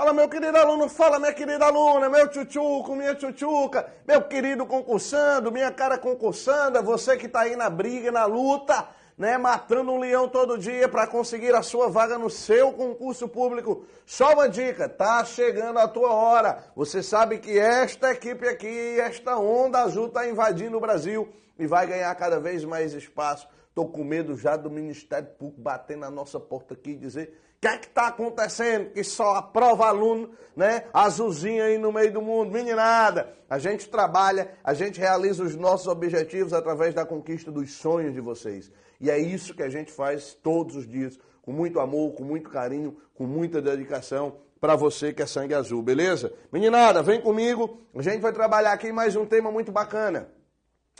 Fala, meu querido aluno, fala, minha querida aluna, meu tchutchuco, minha tchutchuca, meu querido concursando, minha cara concursanda, você que tá aí na briga, na luta, né, matando um leão todo dia para conseguir a sua vaga no seu concurso público. Só uma dica, tá chegando a tua hora. Você sabe que esta equipe aqui, esta onda azul tá invadindo o Brasil e vai ganhar cada vez mais espaço. Tô com medo já do Ministério Público bater na nossa porta aqui e dizer: o que é que está acontecendo? Que só aprova aluno, né? Azulzinho aí no meio do mundo. Meninada, a gente trabalha, a gente realiza os nossos objetivos através da conquista dos sonhos de vocês. E é isso que a gente faz todos os dias, com muito amor, com muito carinho, com muita dedicação para você que é sangue azul, beleza? Meninada, vem comigo, a gente vai trabalhar aqui mais um tema muito bacana.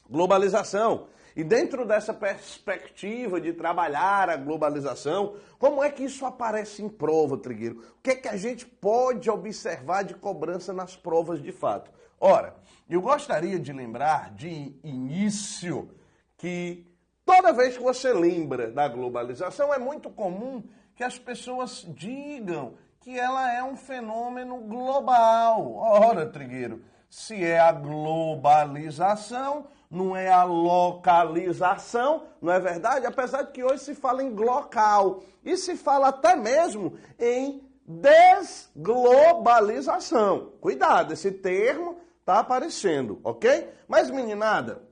Globalização. E dentro dessa perspectiva de trabalhar a globalização, como é que isso aparece em prova, Trigueiro? O que é que a gente pode observar de cobrança nas provas de fato? Ora, eu gostaria de lembrar de início que toda vez que você lembra da globalização, é muito comum que as pessoas digam que ela é um fenômeno global. Ora, Trigueiro, se é a globalização, não é a localização, não é verdade? Apesar de que hoje se fala em local e se fala até mesmo em desglobalização. Cuidado, esse termo está aparecendo, ok? Mas, meninada,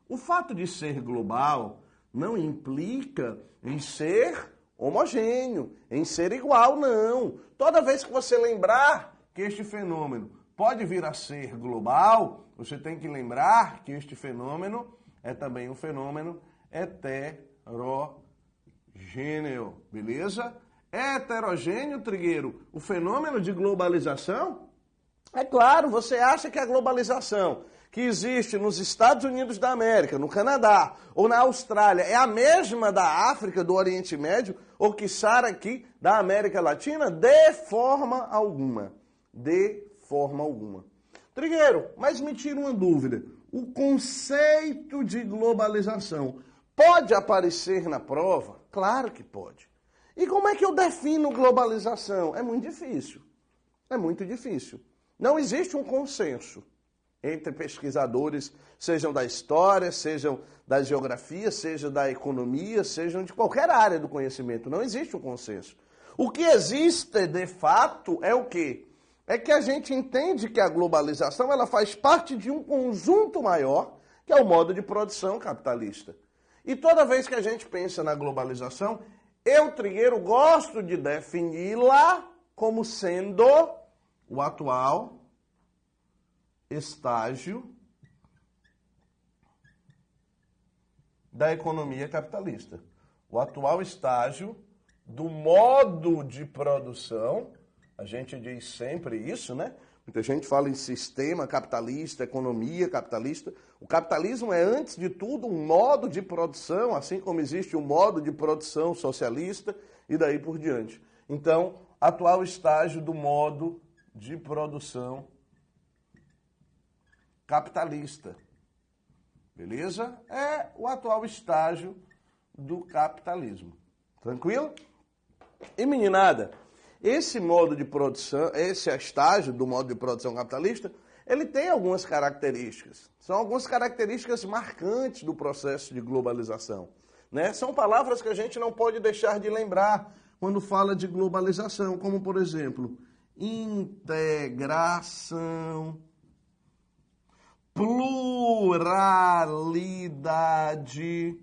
o fato de ser global não implica em ser homogêneo, em ser igual, não. Toda vez que você lembrar que este fenômeno pode vir a ser global, você tem que lembrar que este fenômeno é também um fenômeno heterogêneo, beleza? É heterogêneo, Trigueiro, o fenômeno de globalização? É claro, você acha que a globalização que existe nos Estados Unidos da América, no Canadá ou na Austrália é a mesma da África, do Oriente Médio ou quiçá aqui da América Latina? De forma alguma. De forma alguma. Trigueiro, mas me tira uma dúvida. O conceito de globalização pode aparecer na prova? Claro que pode. E como é que eu defino globalização? É muito difícil. É muito difícil. Não existe um consenso entre pesquisadores, sejam da história, sejam da geografia, sejam da economia, sejam de qualquer área do conhecimento. Não existe um consenso. O que existe, de fato, é o quê? É que a gente entende que a globalização ela faz parte de um conjunto maior, que é o modo de produção capitalista. E toda vez que a gente pensa na globalização, eu, Trigueiro, gosto de defini-la como sendo o atual estágio da economia capitalista. O atual estágio do modo de produção. A gente diz sempre isso, né? Muita gente fala em sistema capitalista, economia capitalista. O capitalismo é, antes de tudo, um modo de produção, assim como existe um modo de produção socialista e daí por diante. Então, atual estágio do modo de produção capitalista. Beleza? É o atual estágio do capitalismo. Tranquilo? E meninada, esse modo de produção, esse estágio do modo de produção capitalista, ele tem algumas características. São algumas características marcantes do processo de globalização, né? São palavras que a gente não pode deixar de lembrar quando fala de globalização, como, por exemplo, integração, pluralidade,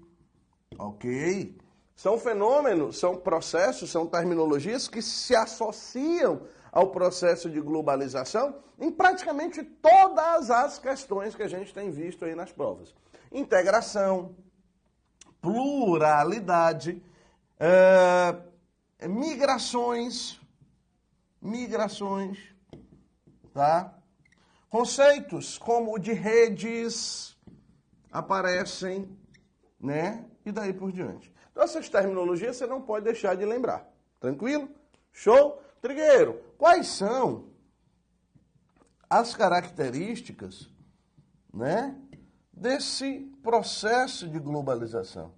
ok? São fenômenos, são processos, são terminologias que se associam ao processo de globalização em praticamente todas as questões que a gente tem visto aí nas provas. Integração, pluralidade, migrações, tá? Conceitos como o de redes aparecem, né? E daí por diante. Então, essas terminologias você não pode deixar de lembrar. Tranquilo? Show? Trigueiro, quais são as características, né, desse processo de globalização?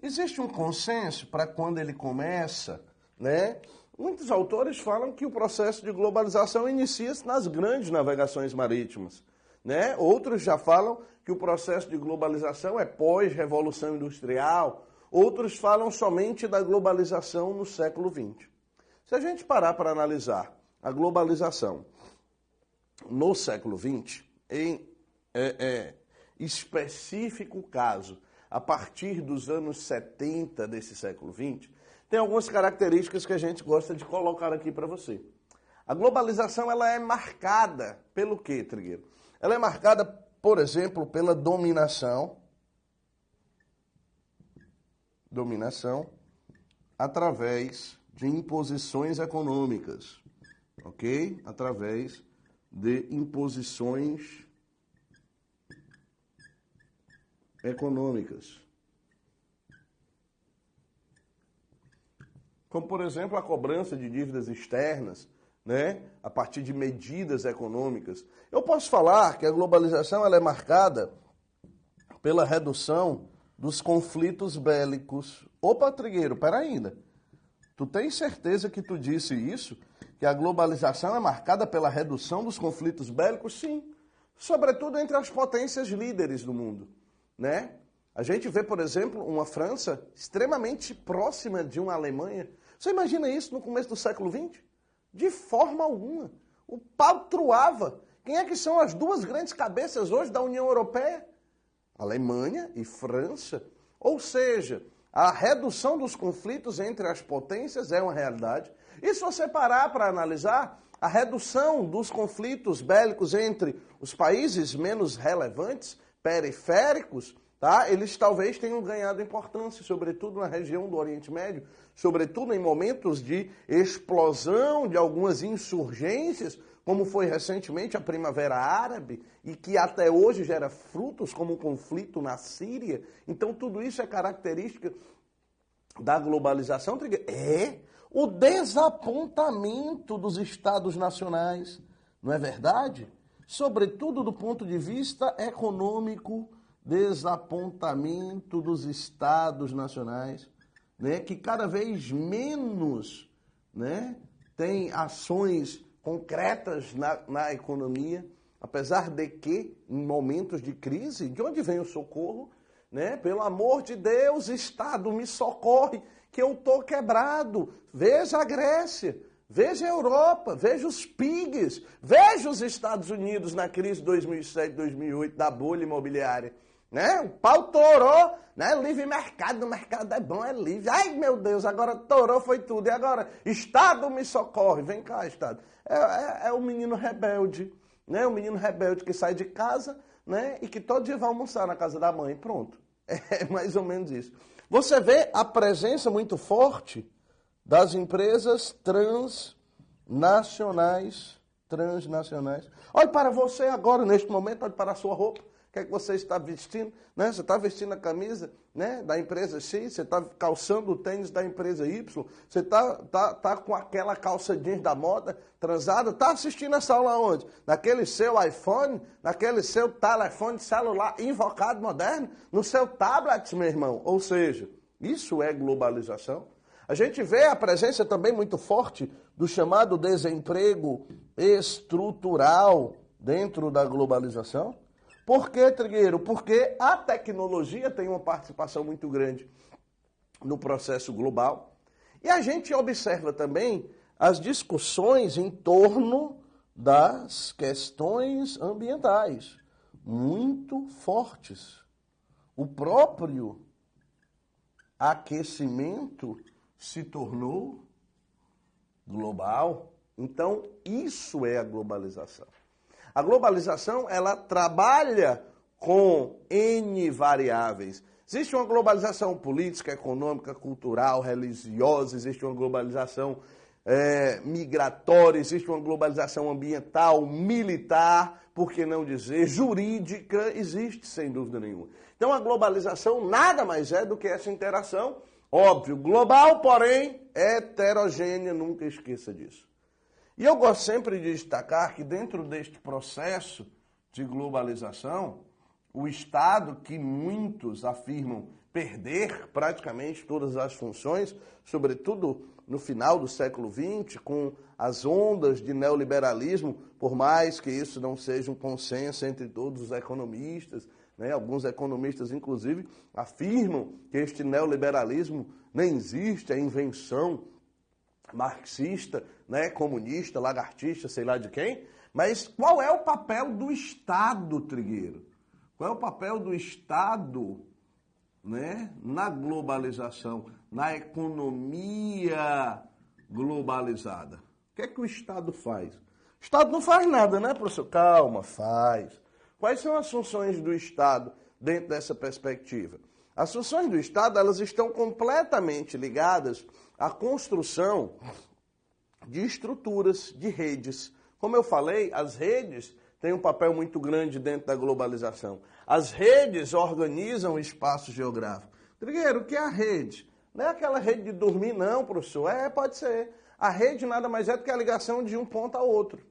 Existe um consenso para quando ele começa, né, Muitos autores falam que o processo de globalização inicia-se nas grandes navegações marítimas, né? Outros já falam que o processo de globalização é pós-revolução industrial, outros falam somente da globalização no século XX. Se a gente parar para analisar a globalização no século XX, em específico caso, a partir dos anos 70 desse século XX, tem algumas características que a gente gosta de colocar aqui para você. A globalização ela é marcada pelo quê, Trigueiro? Ela é marcada, por exemplo, pela dominação através de imposições econômicas, ok? Através de imposições econômicas. Como, por exemplo, a cobrança de dívidas externas, né, a partir de medidas econômicas. Eu posso falar que a globalização ela é marcada pela redução dos conflitos bélicos. Opa, Trigueiro, peraí ainda. Tu tens certeza que tu disse isso? Que a globalização é marcada pela redução dos conflitos bélicos? Sim. Sobretudo entre as potências líderes do mundo, né? A gente vê, por exemplo, uma França extremamente próxima de uma Alemanha. Você imagina isso no começo do século XX? De forma alguma. O pau truava. Quem é que são as duas grandes cabeças hoje da União Europeia? Alemanha e França. Ou seja, a redução dos conflitos entre as potências é uma realidade. E se você parar para analisar, a redução dos conflitos bélicos entre os países menos relevantes, periféricos, tá? Eles talvez tenham ganhado importância, sobretudo na região do Oriente Médio, sobretudo em momentos de explosão de algumas insurgências, como foi recentemente a Primavera Árabe, e que até hoje gera frutos, como o conflito na Síria. Então, tudo isso é característica da globalização. É o desapontamento dos Estados nacionais, não é verdade? Sobretudo do ponto de vista econômico, desapontamento dos Estados nacionais, né, que cada vez menos, né, tem ações concretas na economia, apesar de que, em momentos de crise, de onde vem o socorro? Né? Pelo amor de Deus, Estado, me socorre, que eu estou quebrado. Veja a Grécia, veja a Europa, veja os PIGs, veja os Estados Unidos na crise de 2007, 2008, da bolha imobiliária. Né? O pau torou, né? Livre mercado, o mercado é bom, é livre. Ai, meu Deus, agora torou, foi tudo. E agora, Estado me socorre. Vem cá, Estado. É o menino rebelde, né? O menino rebelde que sai de casa, né? E que todo dia vai almoçar na casa da mãe. Pronto. É mais ou menos isso. Você vê a presença muito forte das empresas transnacionais. Olhe para você agora, neste momento, olhe para a sua roupa. O que é que você está vestindo? Né? Você está vestindo a camisa, né, da empresa X, você está calçando o tênis da empresa Y, você tá com aquela calça jeans da moda, transada, está assistindo essa aula onde? Naquele seu iPhone, naquele seu telefone celular invocado moderno, no seu tablet, meu irmão. Ou seja, isso é globalização. A gente vê a presença também muito forte do chamado desemprego estrutural dentro da globalização. Por que, Trigueiro? Porque a tecnologia tem uma participação muito grande no processo global. E a gente observa também as discussões em torno das questões ambientais, muito fortes. O próprio aquecimento se tornou global. Então, isso é a globalização. A globalização, ela trabalha com N variáveis. Existe uma globalização política, econômica, cultural, religiosa, existe uma globalização migratória, existe uma globalização ambiental, militar, por que não dizer, jurídica, existe sem dúvida nenhuma. Então a globalização nada mais é do que essa interação, óbvio, global, porém heterogênea, nunca esqueça disso. E eu gosto sempre de destacar que dentro deste processo de globalização, o Estado, que muitos afirmam perder praticamente todas as funções, sobretudo no final do século XX, com as ondas de neoliberalismo, por mais que isso não seja um consenso entre todos os economistas, né? Alguns economistas, inclusive, afirmam que este neoliberalismo nem existe, é invenção marxista, né? Comunista, lagartista, sei lá de quem. Mas qual é o papel do Estado, Trigueiro? Qual é o papel do Estado, né, na globalização, na economia globalizada? O que é que o Estado faz? O Estado não faz nada, né, professor? Calma, faz. Quais são as funções do Estado dentro dessa perspectiva? As funções do Estado, elas estão completamente ligadas à construção de estruturas, de redes. Como eu falei, as redes têm um papel muito grande dentro da globalização. As redes organizam o espaço geográfico. Trigueiro, o que é a rede? Não é aquela rede de dormir, não, professor. Pode ser. A rede nada mais é do que a ligação de um ponto a outro.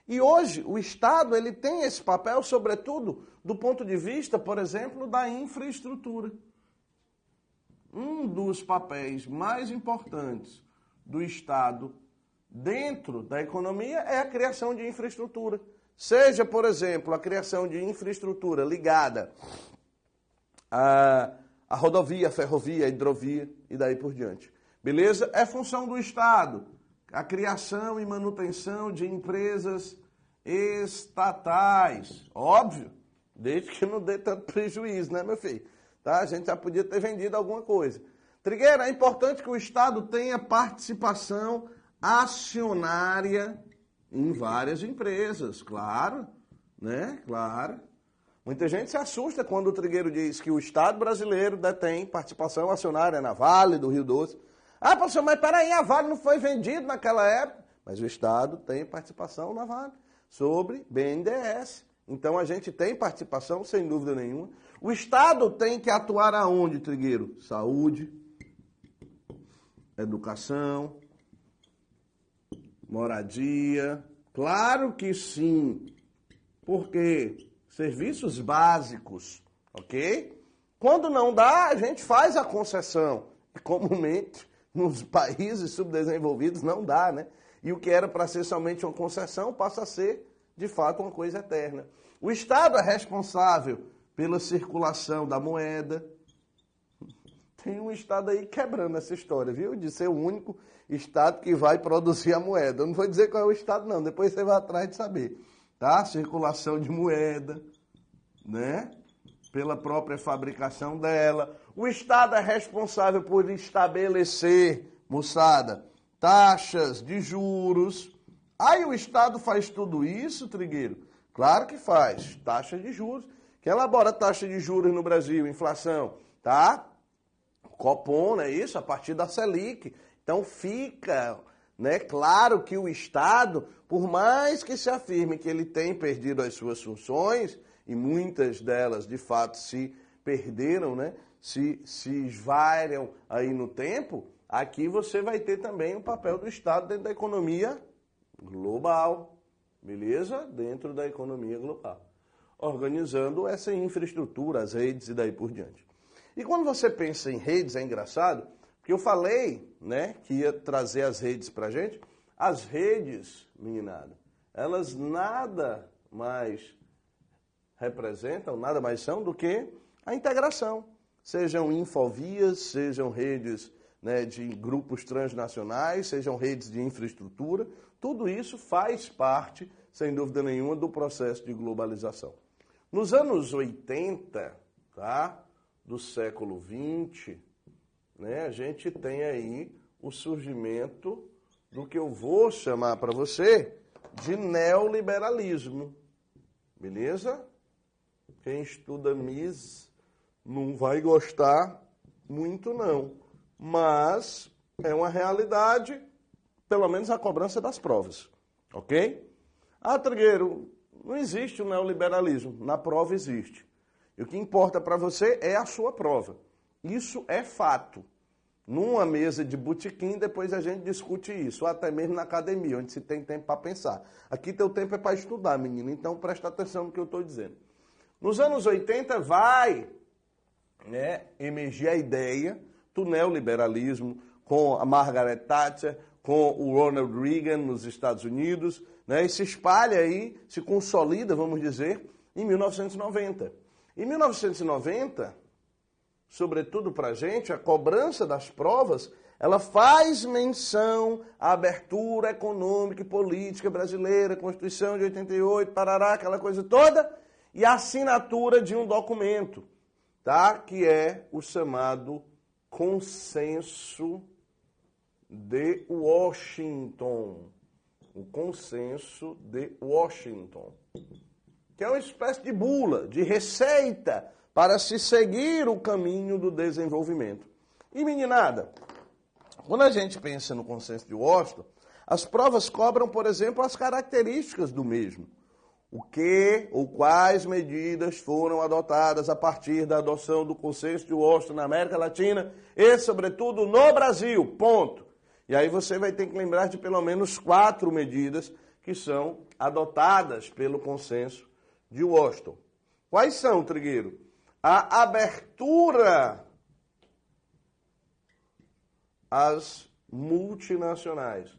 E hoje, o Estado ele tem esse papel, sobretudo, do ponto de vista, por exemplo, da infraestrutura. Um dos papéis mais importantes do Estado dentro da economia é a criação de infraestrutura. Seja, por exemplo, a criação de infraestrutura ligada à rodovia, à ferrovia, à hidrovia e daí por diante. Beleza? É função do Estado a criação e manutenção de empresas estatais. Óbvio, desde que não dê tanto prejuízo, né, meu filho? Tá? A gente já podia ter vendido alguma coisa. Trigueiro, é importante que o Estado tenha participação acionária em várias empresas, claro, né? Claro. Muita gente se assusta quando o Trigueiro diz que o Estado brasileiro detém participação acionária na Vale do Rio Doce. Ah, professor, mas peraí, a Vale não foi vendida naquela época. Mas o Estado tem participação na Vale, sobre BNDES. Então a gente tem participação, sem dúvida nenhuma. O Estado tem que atuar aonde, Trigueiro? Saúde, educação, moradia. Claro que sim. Porque serviços básicos, ok? Quando não dá, a gente faz a concessão. E comumente, nos países subdesenvolvidos, não dá, né? E o que era para ser somente uma concessão passa a ser, de fato, uma coisa eterna. O Estado é responsável pela circulação da moeda. Tem um Estado aí quebrando essa história, viu? De ser o único Estado que vai produzir a moeda. Eu não vou dizer qual é o Estado, não. Depois você vai atrás de saber. Tá? Circulação de moeda, né? Pela própria fabricação dela. O Estado é responsável por estabelecer, moçada, taxas de juros. Aí o Estado faz tudo isso, Trigueiro? Claro que faz. Taxa de juros. Quem elabora taxa de juros no Brasil? Inflação, tá? Copom, não é isso? A partir da Selic. Então fica, né, claro que o Estado, por mais que se afirme que ele tem perdido as suas funções, e muitas delas, de fato, se perderam, né? Se esvairam aí no tempo, aqui você vai ter também o papel do Estado dentro da economia global, beleza? Dentro da economia global, organizando essa infraestrutura, as redes e daí por diante. E quando você pensa em redes, é engraçado, porque eu falei, né, que ia trazer as redes pra gente. As redes, meninada, elas nada mais representam, nada mais são do que a integração. Sejam infovias, sejam redes, né, de grupos transnacionais, sejam redes de infraestrutura, tudo isso faz parte, sem dúvida nenhuma, do processo de globalização. Nos anos 80, tá, do século XX, né, a gente tem aí o surgimento do que eu vou chamar para você de neoliberalismo. Beleza? Quem estuda Mises não vai gostar muito, não. Mas é uma realidade, pelo menos a cobrança das provas. Ok? Ah, Trigueiro, não existe o neoliberalismo. Na prova existe. E o que importa para você é a sua prova. Isso é fato. Numa mesa de botequim, depois a gente discute isso. Ou até mesmo na academia, onde se tem tempo para pensar. Aqui teu tempo é para estudar, menino. Então presta atenção no que eu estou dizendo. Nos anos 80 vai, né, emergir a ideia do neoliberalismo com a Margaret Thatcher, com o Ronald Reagan nos Estados Unidos, né, e se espalha aí, se consolida, vamos dizer, em 1990. Em 1990, sobretudo para a gente, a cobrança das provas, ela faz menção à abertura econômica e política brasileira, Constituição de 88, parará, aquela coisa toda, e a assinatura de um documento, tá? Que é o chamado Consenso de Washington. O Consenso de Washington, que é uma espécie de bula, de receita para se seguir o caminho do desenvolvimento. E, meninada, quando a gente pensa no Consenso de Washington, as provas cobram, por exemplo, as características do mesmo. O que ou quais medidas foram adotadas a partir da adoção do Consenso de Washington na América Latina e, sobretudo, no Brasil, ponto. E aí você vai ter que lembrar de pelo menos 4 medidas que são adotadas pelo Consenso de Washington. Quais são, Trigueiro? A abertura às multinacionais.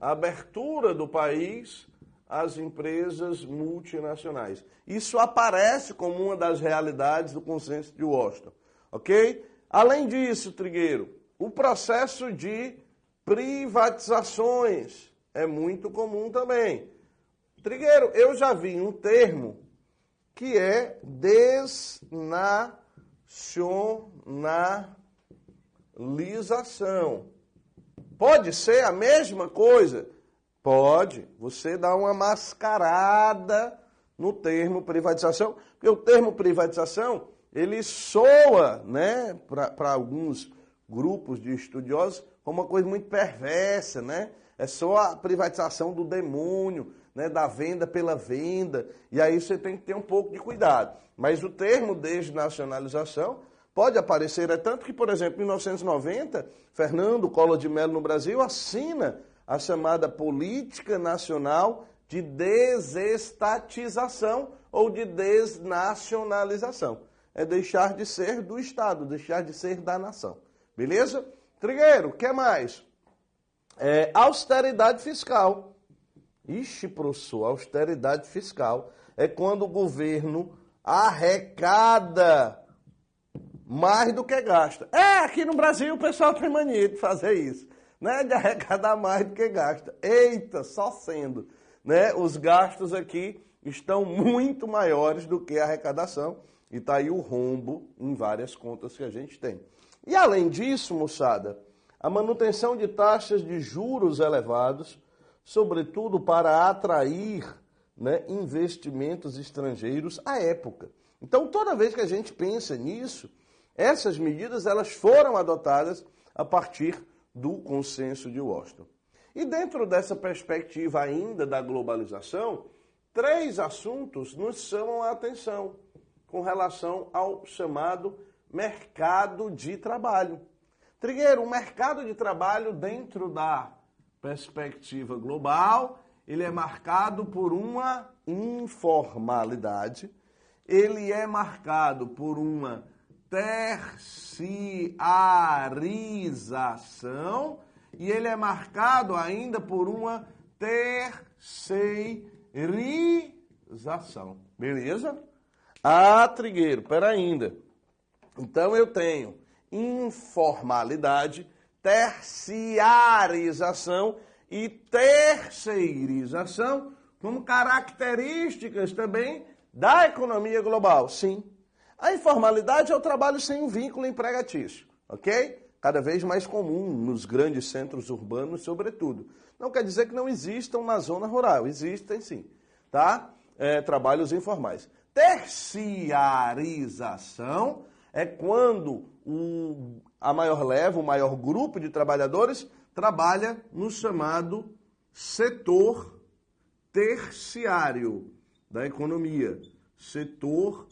A abertura do país às empresas multinacionais. Isso aparece como uma das realidades do Consenso de Washington, ok? Além disso, Trigueiro, o processo de privatizações é muito comum também. Trigueiro, eu já vi um termo que é desnacionalização. Pode ser a mesma coisa? Pode. Você dá uma mascarada no termo privatização, porque o termo privatização, ele soa, né, para alguns grupos de estudiosos, como uma coisa muito perversa, né? É só a privatização do demônio, né, da venda pela venda, e aí você tem que ter um pouco de cuidado. Mas o termo desnacionalização pode aparecer, é tanto que, por exemplo, em 1990, Fernando Collor de Mello no Brasil assina a chamada Política Nacional de Desestatização ou de Desnacionalização. É deixar de ser do Estado, deixar de ser da nação. Beleza? Trigueiro, o que mais? Austeridade fiscal. Ixi, professor, austeridade fiscal é quando o governo arrecada mais do que gasta. Aqui no Brasil o pessoal tem mania de fazer isso, né? De arrecadar mais do que gasta. Eita, só sendo, né? Os gastos aqui estão muito maiores do que a arrecadação e está aí o rombo em várias contas que a gente tem. E além disso, moçada, a manutenção de taxas de juros elevados, sobretudo para atrair, né, investimentos estrangeiros à época. Então, toda vez que a gente pensa nisso, essas medidas elas foram adotadas a partir do Consenso de Washington. E dentro dessa perspectiva ainda da globalização, 3 assuntos nos chamam a atenção com relação ao chamado mercado de trabalho. Trigueiro, o mercado de trabalho dentro da perspectiva global, ele é marcado por uma informalidade, ele é marcado por uma terciarização e ele é marcado ainda por uma terceirização. Beleza? Trigueiro, pera ainda. Então eu tenho informalidade, terciarização e terceirização como características também da economia global. Sim. A informalidade é o trabalho sem vínculo empregatício, ok? Cada vez mais comum nos grandes centros urbanos, sobretudo. Não quer dizer que não existam na zona rural, existem sim, tá? Trabalhos informais. Terciarização é quando a maior leva, o maior grupo de trabalhadores trabalha no chamado setor terciário da economia. Setor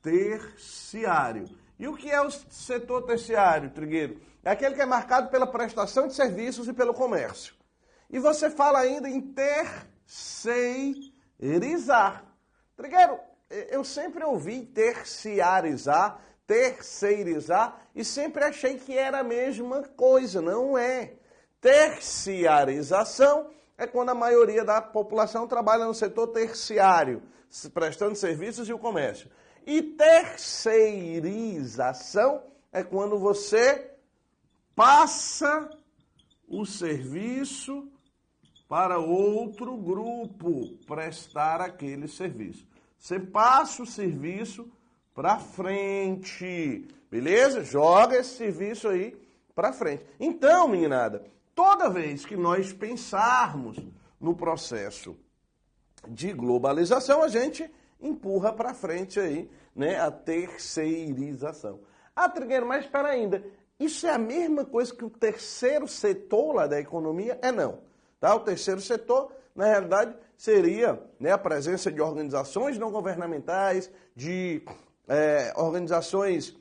terciário. E o que é o setor terciário, Trigueiro? É aquele que é marcado pela prestação de serviços e pelo comércio. E você fala ainda em terceirizar. Trigueiro, eu sempre ouvi terciarizar, terceirizar e sempre achei que era a mesma coisa, não é. Terciarização é quando a maioria da população trabalha no setor terciário, prestando serviços e o comércio. E terceirização é quando você passa o serviço para outro grupo prestar aquele serviço. Você passa o serviço para frente, beleza? Joga esse serviço aí para frente. Então, meninada, toda vez que nós pensarmos no processo de globalização, a gente empurra para frente aí, né, a terceirização. Ah, Trigueiro, mas espera ainda, isso é a mesma coisa que o terceiro setor lá da economia? É não, tá? O terceiro setor, na realidade, seria, né, a presença de organizações não governamentais, de organizações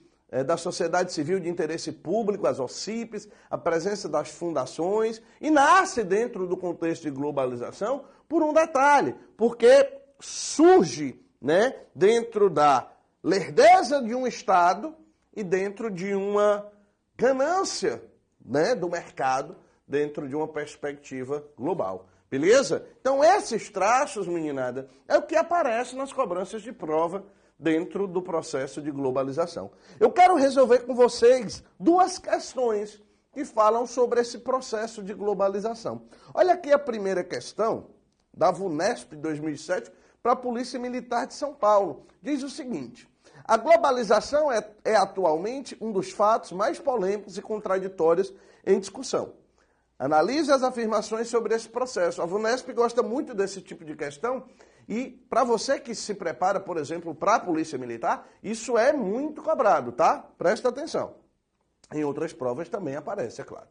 da sociedade civil de interesse público, as OCIPs, a presença das fundações, e nasce dentro do contexto de globalização por um detalhe, porque surge, né, dentro da lerdeza de um Estado e dentro de uma ganância, né, do mercado, dentro de uma perspectiva global. Beleza? Então esses traços, meninada, é o que aparece nas cobranças de prova dentro do processo de globalização. Eu quero resolver com vocês duas questões que falam sobre esse processo de globalização. Olha aqui a primeira questão da VUNESP 2007 para a Polícia Militar de São Paulo. Diz o seguinte: a globalização é atualmente um dos fatos mais polêmicos e contraditórios em discussão. Analise as afirmações sobre esse processo. A VUNESP gosta muito desse tipo de questão e para você que se prepara, por exemplo, para a Polícia Militar, isso é muito cobrado, tá? Presta atenção. Em outras provas também aparece, é claro.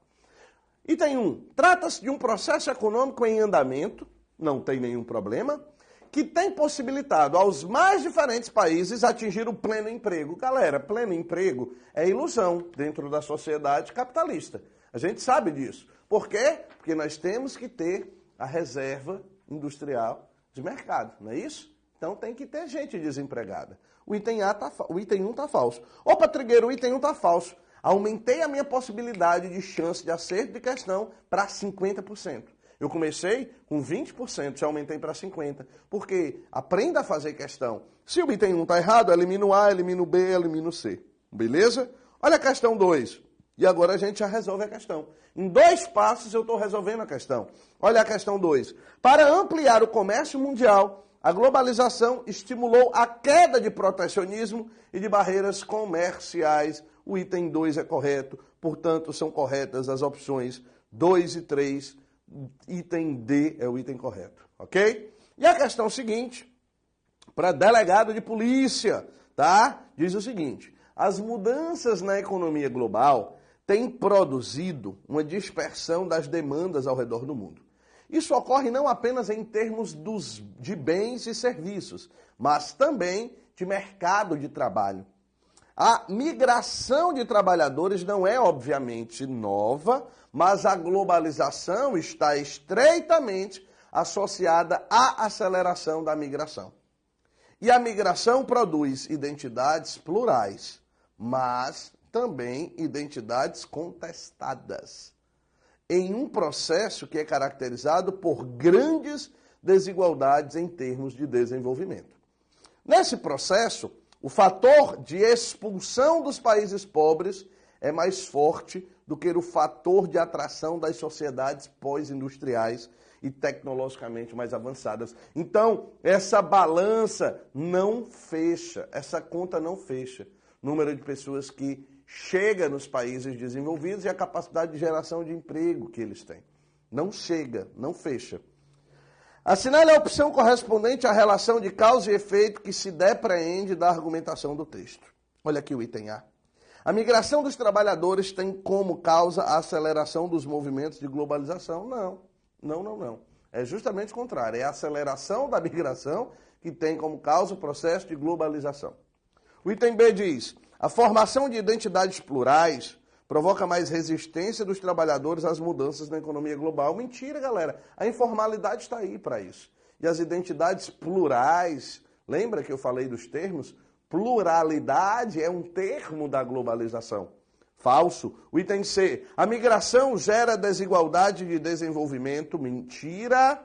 Item 1. Trata-se de um processo econômico em andamento, não tem nenhum problema, que tem possibilitado aos mais diferentes países atingir o pleno emprego. Galera, pleno emprego é ilusão dentro da sociedade capitalista. A gente sabe disso. Por quê? Porque nós temos que ter a reserva industrial de mercado, não é isso? Então tem que ter gente desempregada. O item 1 está falso. Opa, Trigueiro, o item 1 está falso. Aumentei a minha possibilidade de chance de acerto de questão para 50%. Eu comecei com 20%, já aumentei para 50%. Porque aprenda a fazer questão. Se o item 1 está errado, elimino A, elimino B, elimino C. Beleza? Olha a questão 2. E agora a gente já resolve a questão. Em 2 passos eu estou resolvendo a questão. Olha a questão 2. Para ampliar o comércio mundial, a globalização estimulou a queda de protecionismo e de barreiras comerciais. O item 2 é correto, portanto são corretas as opções 2 e 3. Item D é o item correto, ok? E a questão seguinte, para delegado de polícia, tá? Diz o seguinte: as mudanças na economia global têm produzido uma dispersão das demandas ao redor do mundo. Isso ocorre não apenas em termos de bens e serviços, mas também de mercado de trabalho. A migração de trabalhadores não é, obviamente, nova, mas a globalização está estreitamente associada à aceleração da migração. E a migração produz identidades plurais, mas também identidades contestadas, em um processo que é caracterizado por grandes desigualdades em termos de desenvolvimento. Nesse processo, o fator de expulsão dos países pobres é mais forte do que o fator de atração das sociedades pós-industriais e tecnologicamente mais avançadas. Então, essa balança não fecha, essa conta não fecha. Número de pessoas que chega nos países desenvolvidos e a capacidade de geração de emprego que eles têm. Não chega, não fecha. Assinale a opção correspondente à relação de causa e efeito que se depreende da argumentação do texto. Olha aqui o item A. A migração dos trabalhadores tem como causa a aceleração dos movimentos de globalização? Não. É justamente o contrário. É a aceleração da migração que tem como causa o processo de globalização. O item B diz: a formação de identidades plurais provoca mais resistência dos trabalhadores às mudanças na economia global. Mentira, galera. A informalidade está aí para isso. E as identidades plurais Lembra que eu falei dos termos? Pluralidade é um termo da globalização. Falso. O item C. A migração gera desigualdade de desenvolvimento. Mentira.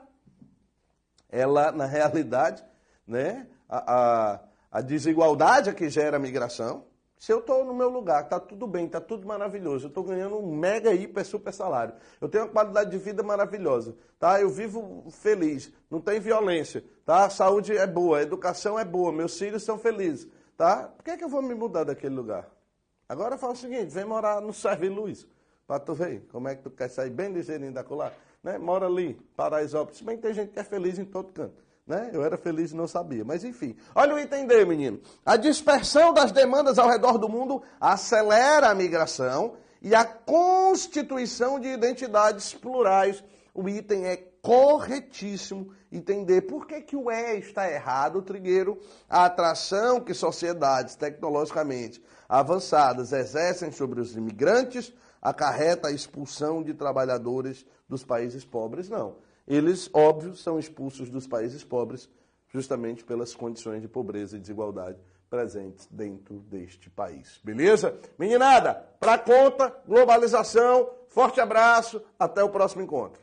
Ela, na realidade, né, a desigualdade é que gera a migração. Se eu estou no meu lugar, está tudo bem, está tudo maravilhoso, eu estou ganhando um mega, hiper, super salário, eu tenho uma qualidade de vida maravilhosa, tá? Eu vivo feliz, não tem violência, tá? A saúde é boa, a educação é boa, meus filhos são felizes, tá? Por que eu vou me mudar daquele lugar? Agora fala o seguinte, vem morar no Serviluz, para tu ver como é que tu quer sair bem ligeirinho da colar, né? Mora ali, Paraisópolis, se bem que tem gente que é feliz em todo canto. Né? Eu era feliz e não sabia, mas enfim. Olha o item D, menino. A dispersão das demandas ao redor do mundo acelera a migração e a constituição de identidades plurais. O item é corretíssimo. Item D. Por que o E está errado, Trigueiro? A atração que sociedades tecnologicamente avançadas exercem sobre os imigrantes acarreta a expulsão de trabalhadores dos países pobres, não. Eles, óbvio, são expulsos dos países pobres justamente pelas condições de pobreza e desigualdade presentes dentro deste país. Beleza? Meninada, pra conta, globalização, forte abraço, até o próximo encontro.